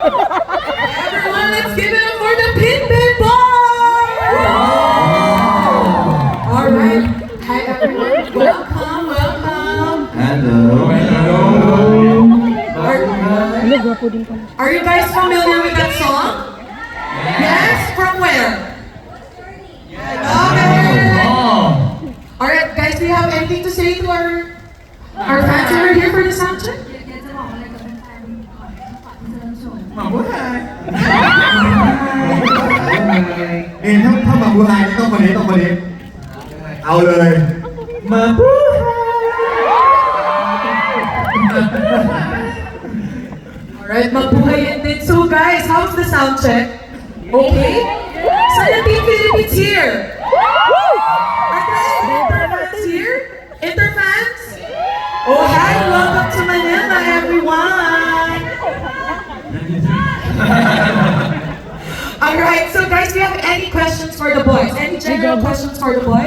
Everyone, let's give it up for the Pitbabe boys! Alright, hi everyone, welcome. Hello. Are you guys familiar with that song? Yes? From where? Okay. Alright guys, do you have anything to say to our fans who are here for the sound check? Mabuhay! นี่ถ้ามาบูไฮต้องคนนี้เอาเลยมาบูไฮ Alright, mabuhay and din. So guys, how's the sound check? Okay? Sana Team Philippines here? Are there any Interfans here? Interfans? Oh hi, welcome to Manila everyone! Alright, so guys, do you have any questions for the boys? Any general questions for the boys?